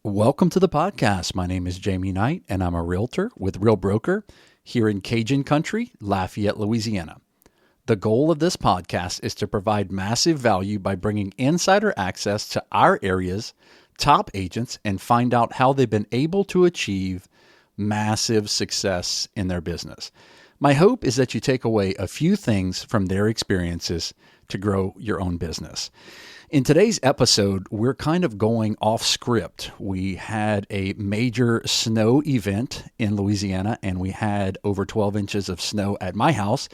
Welcome to the podcast. My name is Jamie Knight, and I'm a realtor with Real Broker here in Cajun Country, Lafayette, Louisiana. The goal of this podcast is to provide massive value by bringing insider access to our area's top agents and find out how they've been able to achieve massive success in their business. My hope is that you take away a few things from their experiences to grow your own business. In today's episode, we're kind of going off script. We had a major snow event in Louisiana, and we had over 12 inches of snow at my house.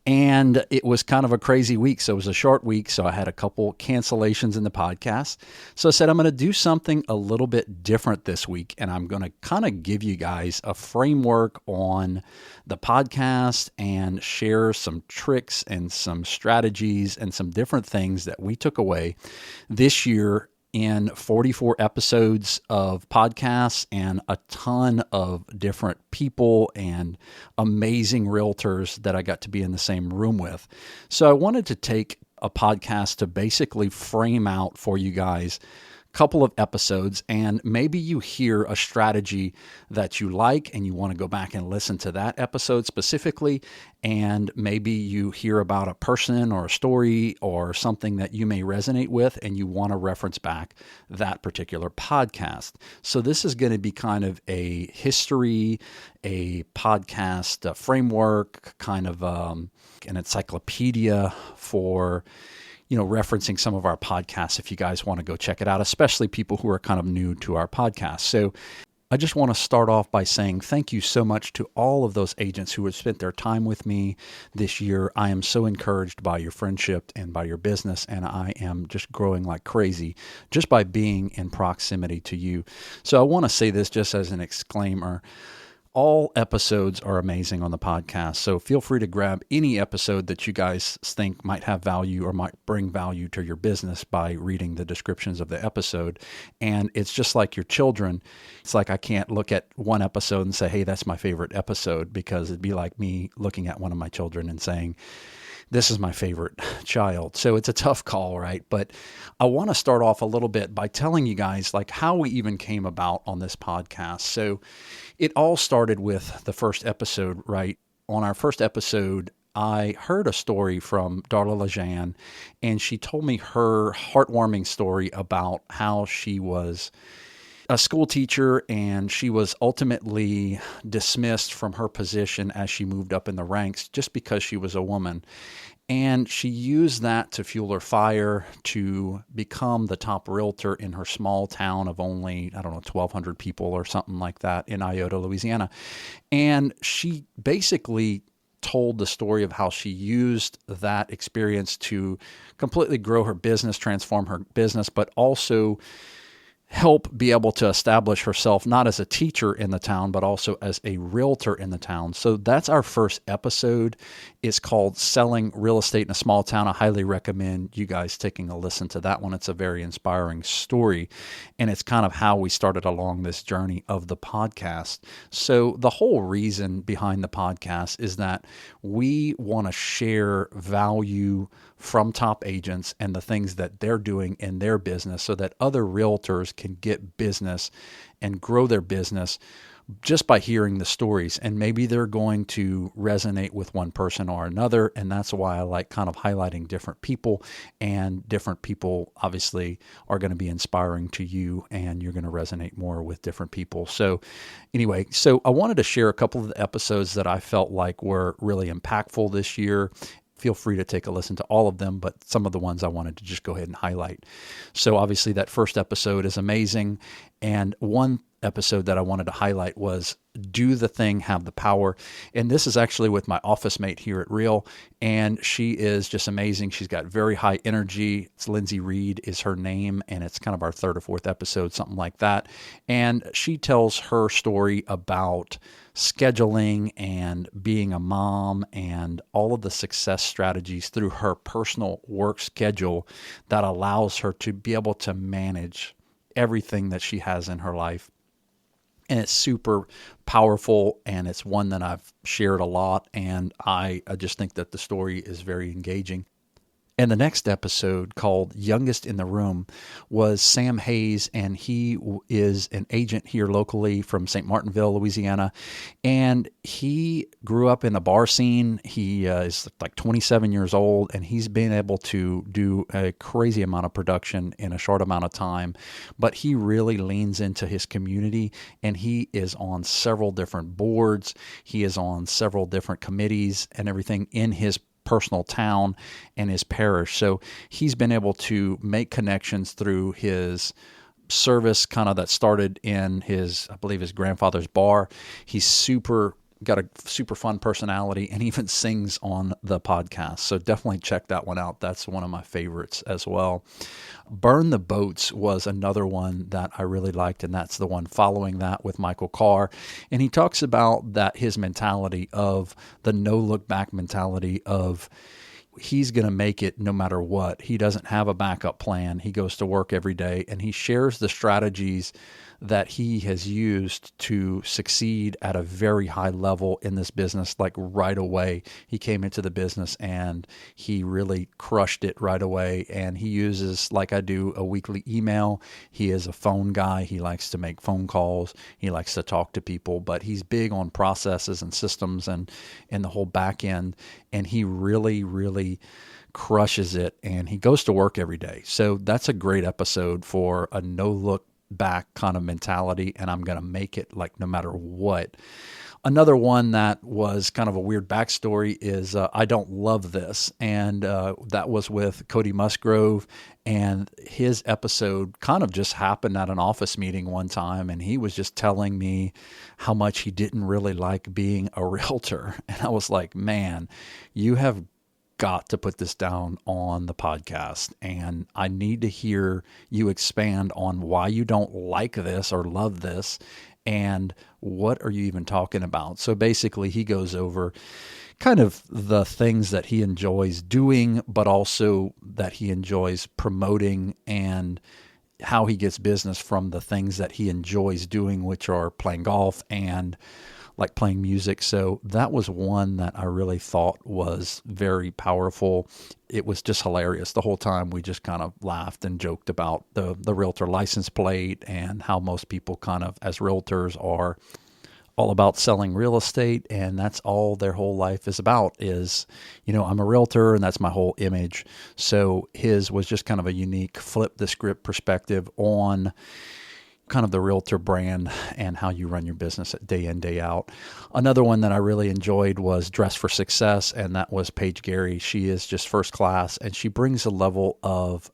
And it was kind of a crazy week. So it was a short week. So I had a couple cancellations in the podcast. So I said, I'm going to do something a little bit different this week. And I'm going to kind of give you guys a framework on the podcast and share some tricks and some strategies and some different things that we took away this year in 44 episodes of podcasts and a ton of different people and amazing realtors that I got to be in the same room with. So I wanted to take a podcast to basically frame out for you guys couple of episodes, and maybe you hear a strategy that you like and you want to go back and listen to that episode specifically, and maybe you hear about a person or a story or something that you may resonate with and you want to reference back that particular podcast. So this is going to be kind of a history, a podcast framework, kind of an encyclopedia for referencing some of our podcasts if you guys want to go check it out, especially people who are kind of new to our podcast. So I just want to start off by saying thank you so much to all of those agents who have spent their time with me this year. I am so encouraged by your friendship and by your business, and I am just growing like crazy just by being in proximity to you. So I want to say this just as an exclaimer. All episodes are amazing on the podcast, so feel free to grab any episode that you guys think might have value or might bring value to your business by reading the descriptions of the episode. And it's just like your children. It's like I can't look at one episode and say, hey, that's my favorite episode, because it'd be like me looking at one of my children and saying, this is my favorite child. So it's a tough call, right? But I want to start off a little bit by telling you guys like how we even came about on this podcast. So it all started with the first episode, right? On our first episode, I heard a story from Darla Lejean, and she told me her heartwarming story about how she was a school teacher and she was ultimately dismissed from her position as she moved up in the ranks just because she was a woman. And she used that to fuel her fire to become the top realtor in her small town of only, 1,200 people or something like that in Iota, Louisiana. And she basically told the story of how she used that experience to completely grow her business, transform her business, but also help be able to establish herself not as a teacher in the town, but also as a realtor in the town. So that's our first episode. It's called Selling Real Estate in a Small Town. I highly recommend you guys taking a listen to that one. It's a very inspiring story, and it's kind of how we started along this journey of the podcast. So the whole reason behind the podcast is that we want to share value from top agents and the things that they're doing in their business so that other realtors can get business and grow their business just by hearing the stories. And maybe they're going to resonate with one person or another. And that's why I like kind of highlighting different people, and different people obviously are going to be inspiring to you and you're going to resonate more with different people. So anyway, so I wanted to share a couple of the episodes that I felt like were really impactful this year. Feel free to take a listen to all of them, but some of the ones I wanted to just go ahead and highlight. So obviously that first episode is amazing. And one episode that I wanted to highlight was Do the Thing, Have the Power. And this is actually with my office mate here at Real, and she is just amazing. She's got very high energy. It's Lindsay Reed is her name, and it's kind of our third or fourth episode, something like that. And she tells her story about scheduling and being a mom and all of the success strategies through her personal work schedule that allows her to be able to manage everything that she has in her life. And it's super powerful, and it's one that I've shared a lot, and I just think that the story is very engaging. And the next episode, called Youngest in the Room, was Sam Hayes, and he is an agent here locally from St. Martinville, Louisiana. And he grew up in the bar scene. He is like 27 years old, and he's been able to do a crazy amount of production in a short amount of time. But he really leans into his community, and he is on several different boards. He is on several different committees and everything in his personal town and his parish. So he's been able to make connections through his service, kind of that started in his, I believe, his grandfather's bar. He's got a super fun personality and even sings on the podcast. So definitely check that one out. That's one of my favorites as well. Burn the Boats was another one that I really liked, and that's the one following that with Michael Carr. And he talks about that, his mentality of the no look back mentality of he's going to make it no matter what. He doesn't have a backup plan. He goes to work every day, and he shares the strategies that he has used to succeed at a very high level in this business. Like right away, he came into the business and he really crushed it right away. And he uses, like I do, a weekly email. He is a phone guy. He likes to make phone calls. He likes to talk to people, but he's big on processes and systems and the whole back end. And he really crushes it, and he goes to work every day. So that's a great episode for a no look back kind of mentality, and I'm going to make it like no matter what. Another one that was kind of a weird backstory is I Don't Love This, and that was with Cody Musgrove, and his episode kind of just happened at an office meeting one time, and he was just telling me how much he didn't really like being a realtor. And I was like, man, you have got to put this down on the podcast, and I need to hear you expand on why you don't like this or love this, and what are you even talking about? So basically he goes over kind of the things that he enjoys doing, but also that he enjoys promoting, and how he gets business from the things that he enjoys doing, which are playing golf and like playing music. So that was one that I really thought was very powerful. It was just hilarious. The whole time we just kind of laughed and joked about the realtor license plate, and how most people kind of, as realtors, are all about selling real estate, and that's all their whole life is about is, I'm a realtor and that's my whole image. So his was just kind of a unique flip the script perspective on kind of the realtor brand and how you run your business day in, day out. Another one that I really enjoyed was Dress for Success, and that was Paige Gary. She is just first class, and she brings a level of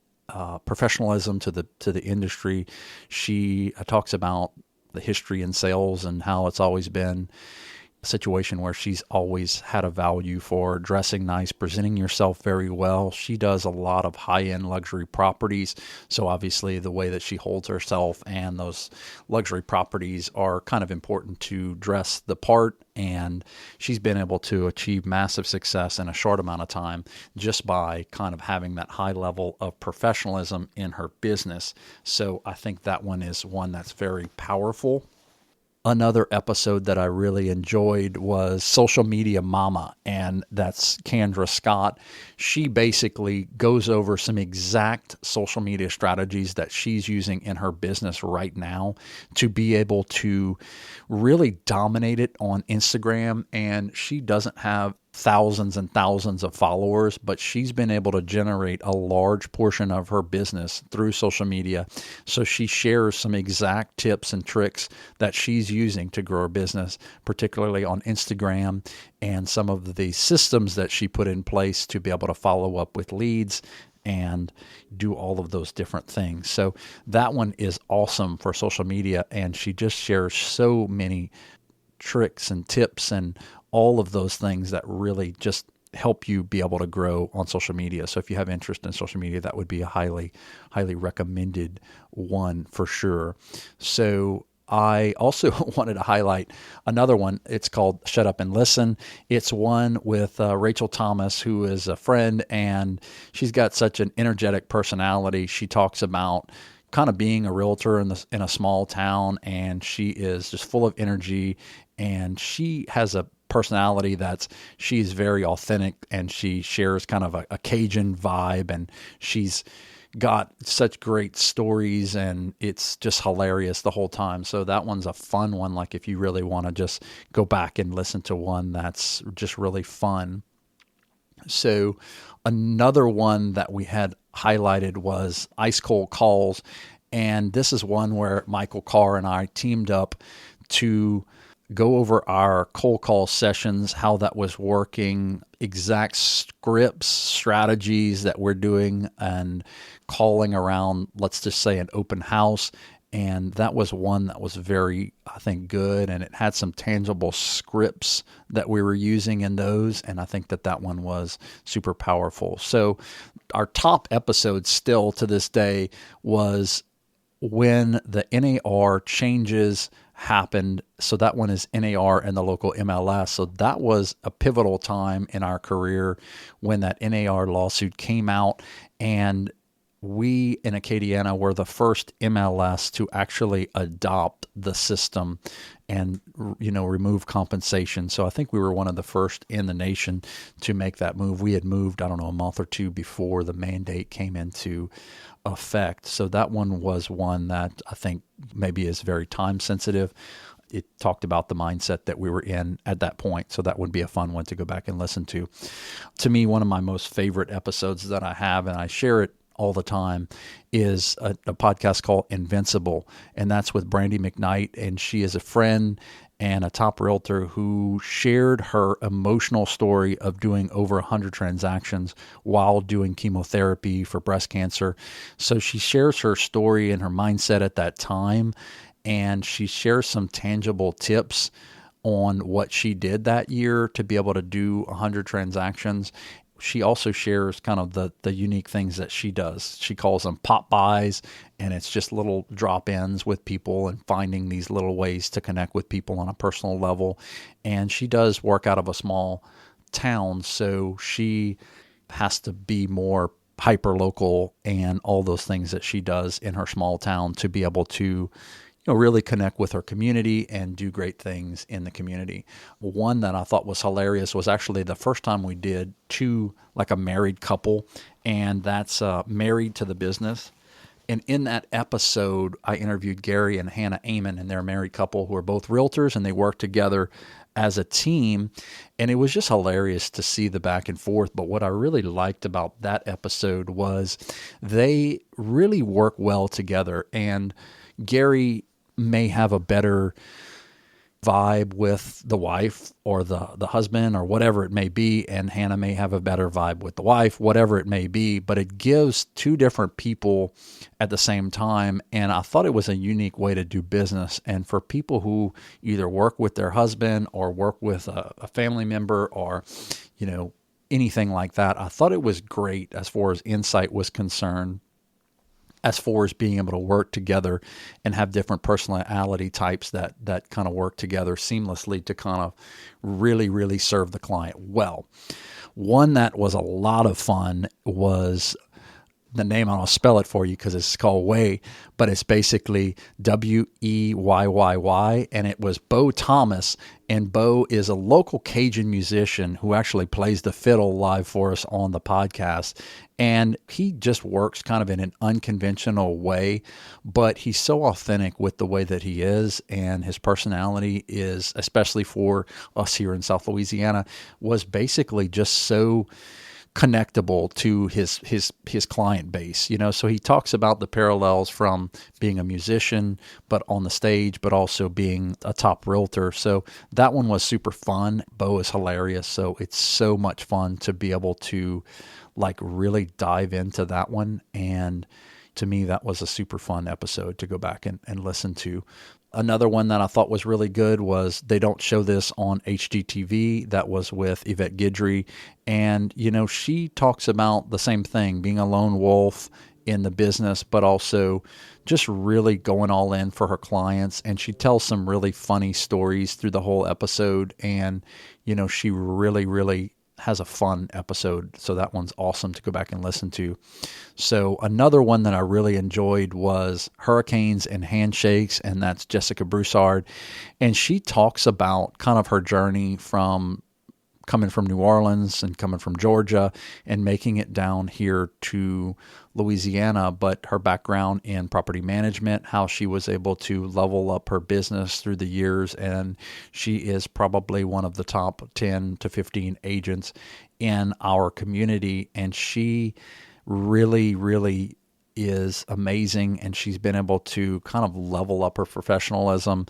professionalism to the industry. She talks about the history in sales and how it's always been a situation where she's always had a value for dressing nice, presenting yourself very well. She does a lot of high-end luxury properties. So obviously the way that she holds herself and those luxury properties are kind of important to dress the part. And she's been able to achieve massive success in a short amount of time just by kind of having that high level of professionalism in her business. So I think that one is one that's very powerful. Another episode that I really enjoyed was Social Media Mama, and that's Kendra Scott. She basically goes over some exact social media strategies that she's using in her business right now to be able to really dominate it on Instagram. And she doesn't have thousands and thousands of followers, but she's been able to generate a large portion of her business through social media. So she shares some exact tips and tricks that she's using to grow her business, particularly on Instagram, and some of the systems that she put in place to be able to follow up with leads and do all of those different things. So that one is awesome for social media, and she just shares so many tricks and tips and all of those things that really just help you be able to grow on social media. So if you have interest in social media, that would be a highly recommended one for sure. So I also wanted to highlight another one. It's called Shut Up and Listen. It's one with Rachel Thomas, who is a friend, and she's got such an energetic personality. She talks about kind of being a realtor in a small town, and she is just full of energy, and she has a personality she's very authentic, and she shares kind of a Cajun vibe, and she's got such great stories, and it's just hilarious the whole time. So that one's a fun one. Like if you really want to just go back and listen to one that's just really fun. So another one that we had highlighted was Ice Cold Calls. And this is one where Michael Carr and I teamed up to go over our cold call sessions, how that was working, exact scripts, strategies that we're doing, and calling around, let's just say, an open house. And that was one that was very, I think, good. And it had some tangible scripts that we were using in those. And I think that one was super powerful. So our top episode still to this day was when the NAR changes happened. So that one is NAR and the local MLS. So that was a pivotal time in our career when that NAR lawsuit came out, and we in Acadiana were the first MLS to actually adopt the system and, remove compensation. So I think we were one of the first in the nation to make that move. We had moved, a month or two before the mandate came into effect. So that one was one that I think maybe is very time sensitive. It talked about the mindset that we were in at that point. So that would be a fun one to go back and listen to. To me, one of my most favorite episodes that I have, and I share it all the time, is a podcast called Invincible. And that's with Brandy McKnight. And she is a friend and a top realtor who shared her emotional story of doing over 100 transactions while doing chemotherapy for breast cancer. So she shares her story and her mindset at that time, and she shares some tangible tips on what she did that year to be able to do 100 transactions. She also shares kind of the unique things that she does. She calls them pop buys, and it's just little drop-ins with people and finding these little ways to connect with people on a personal level. And she does work out of a small town, so she has to be more hyper-local and all those things that she does in her small town to be able to really connect with her community and do great things in the community. One that I thought was hilarious was actually the first time we did like a married couple, and that's Married to the Business. And in that episode, I interviewed Gary and Hannah Amon, and they're a married couple who are both realtors, and they work together as a team. And it was just hilarious to see the back and forth. But what I really liked about that episode was they really work well together. And Gary may have a better vibe with the wife or the husband or whatever it may be, and Hannah may have a better vibe with the wife, whatever it may be, but it gives two different people at the same time. And I thought it was a unique way to do business. And for people who either work with their husband or work with a family member or, anything like that, I thought it was great as far as insight was concerned, as far as being able to work together and have different personality types that kind of work together seamlessly to kind of really, really serve the client well. One that was a lot of fun was the name, I'll spell it for you because it's called Way, but it's basically Weyy, and it was Bo Thomas. And Bo is a local Cajun musician who actually plays the fiddle live for us on the podcast. And he just works kind of in an unconventional way, but he's so authentic with the way that he is, and his personality is, especially for us here in South Louisiana, was basically just so connectable to his client base, so he talks about the parallels from being a musician, but on the stage, but also being a top realtor. So that one was super fun. Bo is hilarious. So it's so much fun to be able to really dive into that one. And to me, that was a super fun episode to go back and listen to. Another one that I thought was really good was They Don't Show This on HGTV. That was with Yvette Guidry. And, she talks about the same thing, being a lone wolf in the business, but also just really going all in for her clients. And she tells some really funny stories through the whole episode. And, she really, really has a fun episode. So that one's awesome to go back and listen to. So another one that I really enjoyed was Hurricanes and Handshakes, and that's Jessica Broussard. And she talks about kind of her journey from coming from New Orleans and coming from Georgia and making it down here to Louisiana, but her background in property management, how she was able to level up her business through the years. And she is probably one of the top 10 to 15 agents in our community. And she really, really is amazing. And she's been able to kind of level up her professionalism.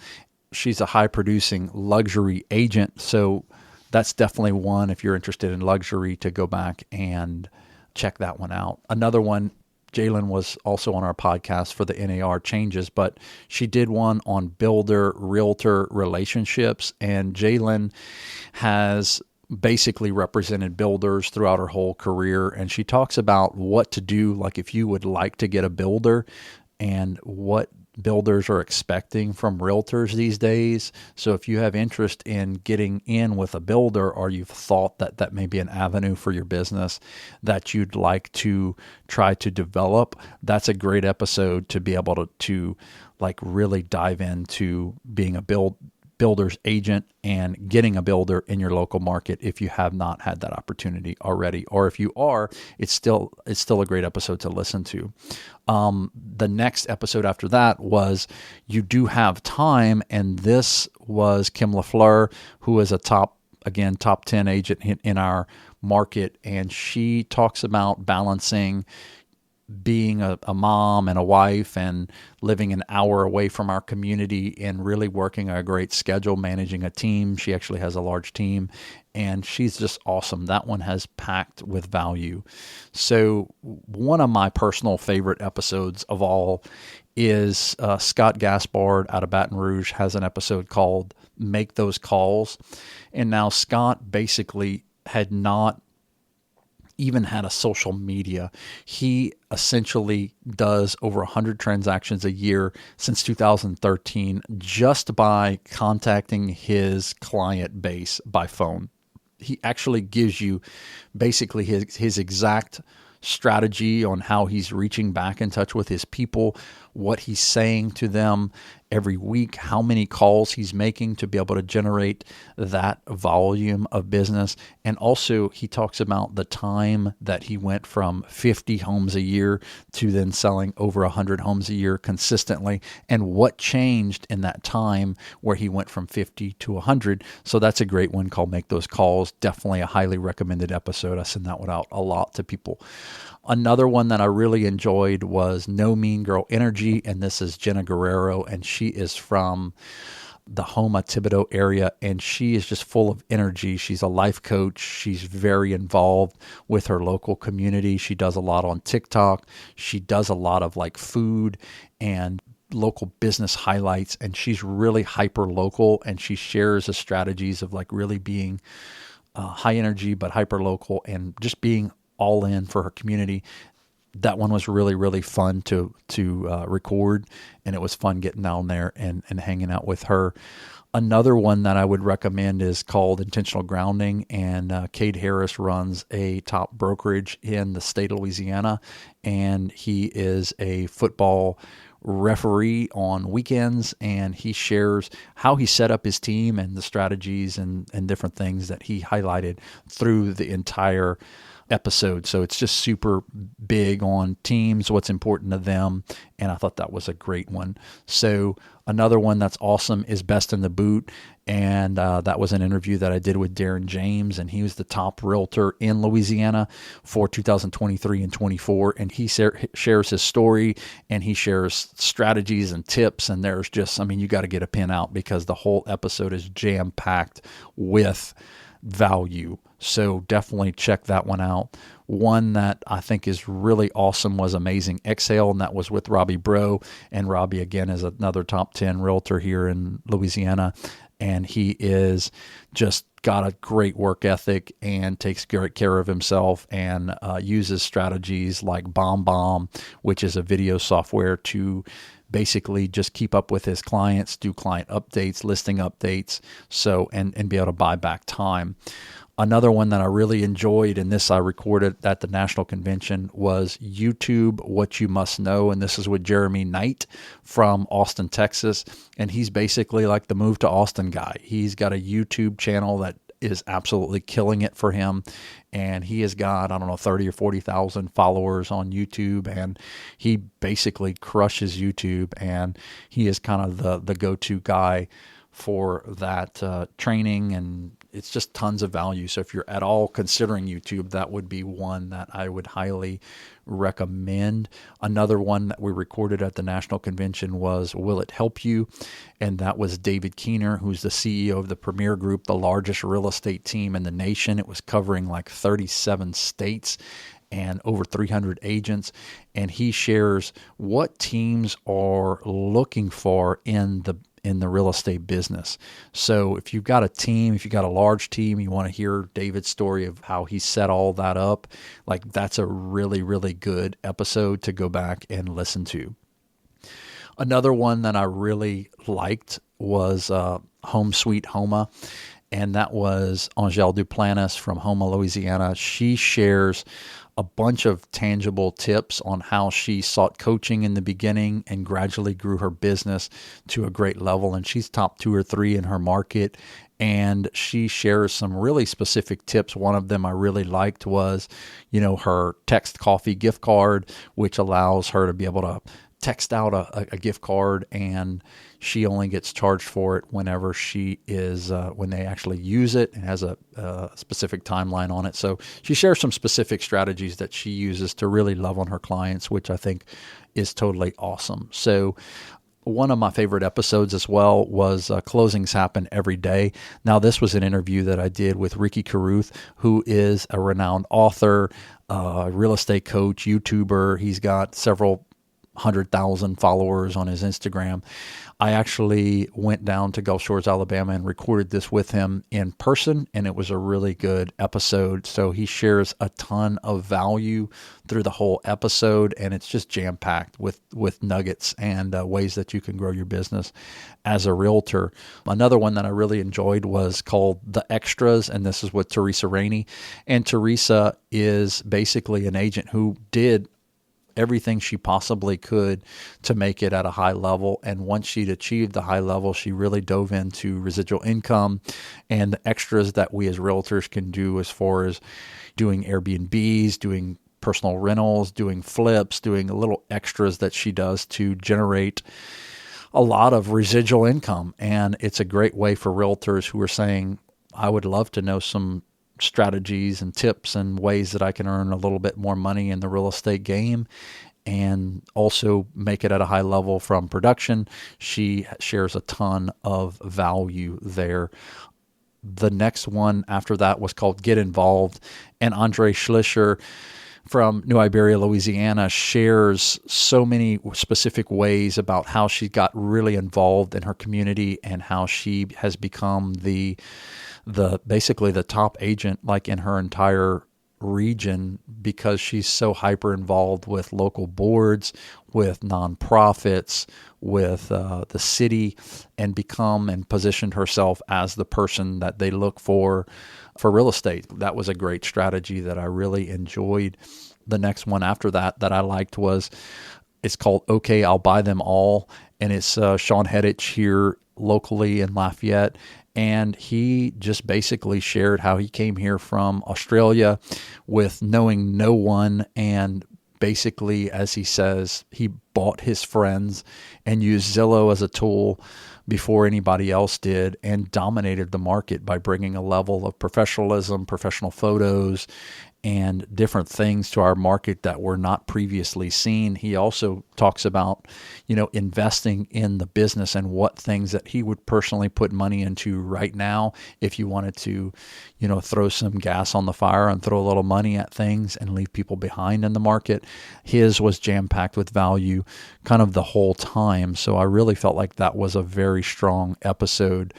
She's a high producing luxury agent. So that's definitely one, if you're interested in luxury, to go back and check that one out. Another one, Jalen was also on our podcast for the NAR changes, but she did one on builder-realtor relationships. And Jalen has basically represented builders throughout her whole career. And she talks about what to do, like if you would like to get a builder and what builders are expecting from realtors these days. So if you have interest in getting in with a builder, or you've thought that that may be an avenue for your business that you'd like to try to develop, that's a great episode to be able to like really dive into being a builder's agent and getting a builder in your local market if you have not had that opportunity already. Or if you are, it's still a great episode to listen to. The next episode after that was You Do Have Time, and this was Kim LaFleur, who is a top 10 agent in our market, and she talks about balancing being a mom and a wife and living an hour away from our community and really working a great schedule, managing a team. She actually has a large team, and she's just awesome. That one has packed with value. So one of my personal favorite episodes of all is Scott Gaspard out of Baton Rouge has an episode called Make Those Calls. And now Scott basically had not even had a social media. He essentially does over 100 transactions a year since 2013 just by contacting his client base by phone. He actually gives you basically his exact strategy on how he's reaching back in touch with his people, what he's saying to them every week, how many calls he's making to be able to generate that volume of business. And also he talks about the time that he went from 50 homes a year to then selling over 100 homes a year consistently, and what changed in that time where he went from 50 to 100. So that's a great one called Make Those Calls. Definitely a highly recommended episode. I send that one out a lot to people. Another one that I really enjoyed was No Mean Girl Energy, and this is Jenna Guerrero, and she is from the Houma Thibodaux area, and she is just full of energy. She's a life coach. She's very involved with her local community. She does a lot on TikTok. She does a lot of like food and local business highlights, and she's really hyper local, and she shares the strategies of like really being high energy but hyper local and just being all in for her community. That one was really, really fun to record, and it was fun getting down there and hanging out with her. Another one that I would recommend is called Intentional Grounding, and Cade Harris runs a top brokerage in the state of Louisiana, and he is a football referee on weekends, and he shares how he set up his team and the strategies and different things that he highlighted through the entire episode. So it's just super big on teams, what's important to them, and I thought that was a great one. So another one that's awesome is Best in the Boot, and that was an interview that I did with Darren James, and he was the top realtor in Louisiana for 2023 and 24, and he shares his story, and he shares strategies and tips, and there's just, I mean, you got to get a pen out because the whole episode is jam-packed with value. So definitely check that one out. One that I think is really awesome was Amazing Exhale, and that was with Robbie Bro. And Robbie, again, is another top 10 realtor here in Louisiana. And he is just got a great work ethic and takes great care of himself, and uses strategies like BombBomb, which is a video software to basically just keep up with his clients, do client updates, listing updates, and be able to buy back time. Another one that I really enjoyed, and this I recorded at the National Convention, was YouTube What You Must Know. And this is with Jeremy Knight from Austin, Texas. And he's basically like the Move to Austin guy. He's got a YouTube channel that is absolutely killing it for him. And he has got, 30 or 40,000 followers on YouTube. And he basically crushes YouTube. And he is kind of the go-to guy for that training, and it's just tons of value. So if you're at all considering YouTube, that would be one that I would highly recommend. Another one that we recorded at the National Convention was Will It Help You? And that was David Keener, who's the CEO of the Premier Group, the largest real estate team in the nation. It was covering like 37 states and over 300 agents. And he shares what teams are looking for in the real estate business. So if you've got a team, if you've got a large team, you want to hear David's story of how he set all that up, like that's a really, really good episode to go back and listen to. Another one that I really liked was Home Sweet Homa, and that was Angèle Duplantis from Houma, Louisiana. She shares a bunch of tangible tips on how she sought coaching in the beginning and gradually grew her business to a great level. And she's top 2 or 3 in her market. And she shares some really specific tips. One of them I really liked was, her text coffee gift card, which allows her to be able to text out a gift card, and she only gets charged for it whenever when they actually use it, and has a specific timeline on it. So she shares some specific strategies that she uses to really love on her clients, which I think is totally awesome. So one of my favorite episodes as well was Closings Happen Every Day. Now, this was an interview that I did with Ricky Carruth, who is a renowned author, real estate coach, YouTuber. He's got several 100,000 followers on his Instagram. I actually went down to Gulf Shores, Alabama, and recorded this with him in person, and it was a really good episode. So he shares a ton of value through the whole episode, and it's just jam-packed with nuggets and ways that you can grow your business as a realtor. Another one that I really enjoyed was called The Extras, and this is with Teresa Rainey. And Teresa is basically an agent who did everything she possibly could to make it at a high level. And once she'd achieved the high level, she really dove into residual income and the extras that we as realtors can do as far as doing Airbnbs, doing personal rentals, doing flips, doing little extras that she does to generate a lot of residual income. And it's a great way for realtors who are saying, I would love to know some strategies and tips and ways that I can earn a little bit more money in the real estate game and also make it at a high level from production. She shares a ton of value there. The next one after that was called Get Involved, and Andre Schlischer from New Iberia, Louisiana, shares so many specific ways about how she got really involved in her community and how she has become basically the top agent like in her entire region, because she's so hyper involved with local boards, with nonprofits, with the city, and positioned herself as the person that they look for real estate. That was a great strategy that I really enjoyed. The next one after that I liked it's called Okay, I'll Buy Them All, and it's Sean Hedich here locally in Lafayette. And he just basically shared how he came here from Australia with knowing no one. And basically, as he says, he bought his friends and used Zillow as a tool before anybody else did, and dominated the market by bringing a level of professionalism, professional photos, and different things to our market that were not previously seen. He also talks about, investing in the business and what things that he would personally put money into right now if you wanted to, throw some gas on the fire and throw a little money at things and leave people behind in the market. His was jam-packed with value kind of the whole time. So I really felt like that was a very strong episode.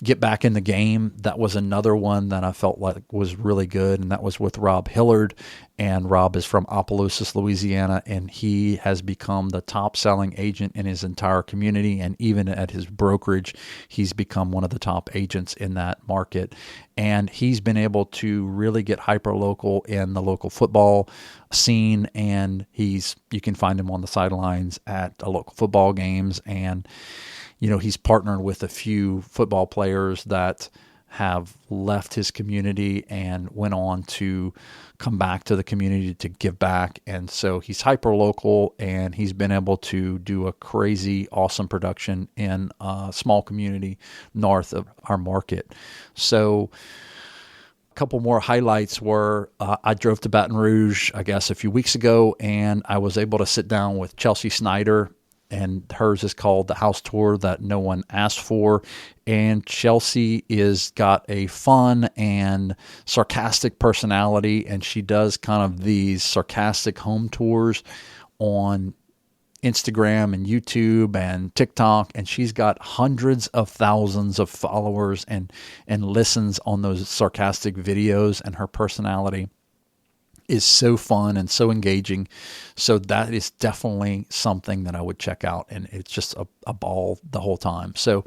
get back in the game. That was another one that I felt like was really good, and that was with Rob Hillard. And Rob is from Opelousas, Louisiana, and he has become the top-selling agent in his entire community, and even at his brokerage, he's become one of the top agents in that market. And he's been able to really get hyper-local in the local football scene, and you can find him on the sidelines at local football games, and he's partnered with a few football players that have left his community and went on to come back to the community to give back. And so he's hyper local, and he's been able to do a crazy, awesome production in a small community north of our market. So a couple more highlights were I drove to Baton Rouge, I guess, a few weeks ago, and I was able to sit down with Chelsea Snyder, and hers is called The House Tour That No One Asked For. And Chelsea is got a fun and sarcastic personality, and she does kind of these sarcastic home tours on Instagram and YouTube and TikTok, and she's got hundreds of thousands of followers and listens on those sarcastic videos, and her personality is so fun and so engaging. So that is definitely something that I would check out, and it's just a ball the whole time. So,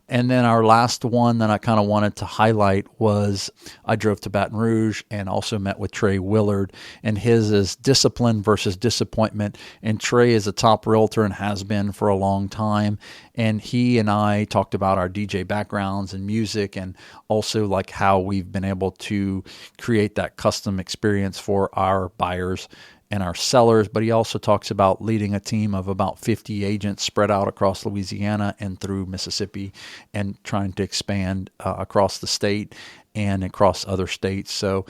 and then our last one that I kind of wanted to highlight was I drove to Baton Rouge and also met with Trey Willard, and his is Discipline versus Disappointment. And Trey is a top realtor and has been for a long time. And he and I talked about our DJ backgrounds and music, and also like how we've been able to create that custom experience for our buyers and our sellers. But he also talks about leading a team of about 50 agents spread out across Louisiana and through Mississippi, and trying to expand across the state and across other states. So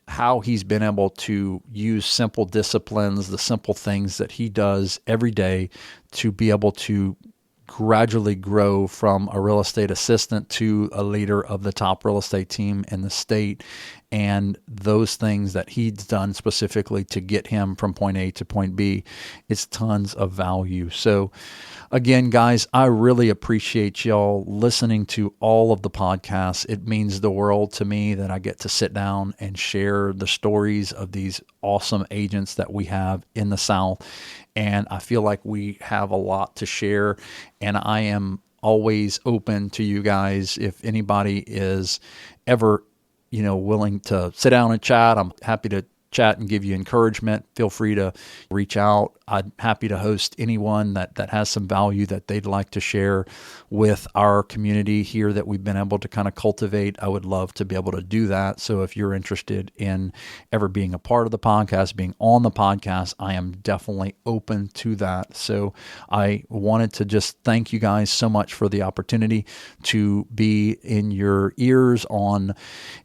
how he's been able to use simple disciplines, the simple things that he does every day, to be able to gradually grow from a real estate assistant to a leader of the top real estate team in the state, and those things that he's done specifically to get him from point A to point B, it's tons of value. So again, guys, I really appreciate y'all listening to all of the podcasts. It means the world to me that I get to sit down and share the stories of these awesome agents that we have in the South. And I feel like we have a lot to share, and I am always open to you guys. If anybody is ever, willing to sit down and chat, I'm happy to chat and give you encouragement. Feel free to reach out. I'm happy to host anyone that has some value that they'd like to share with our community here that we've been able to kind of cultivate. I would love to be able to do that. So if you're interested in ever being a part of the podcast, being on the podcast, I am definitely open to that. So I wanted to just thank you guys so much for the opportunity to be in your ears on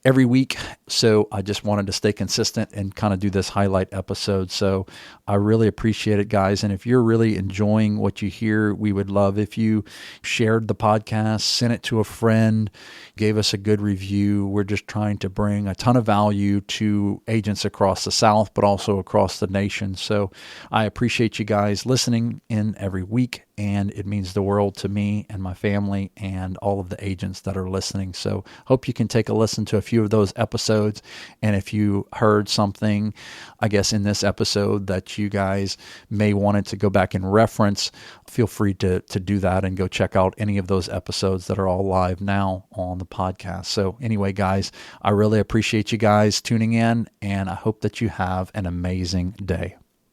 every week. So I just wanted to stay consistent and kind of do this highlight episode. So I really appreciate it, guys. And if you're really enjoying what you hear, we would love if you shared the podcast, sent it to a friend, gave us a good review. We're just trying to bring a ton of value to agents across the South, but also across the nation. So I appreciate you guys listening in every week, and it means the world to me and my family and all of the agents that are listening. So hope you can take a listen to a few of those episodes. And if you heard something, I guess, in this episode that you guys may want to go back and reference, feel free to do that and go check out any of those episodes that are all live now on the podcast. So anyway, guys, I really appreciate you guys tuning in, and I hope that you have an amazing day.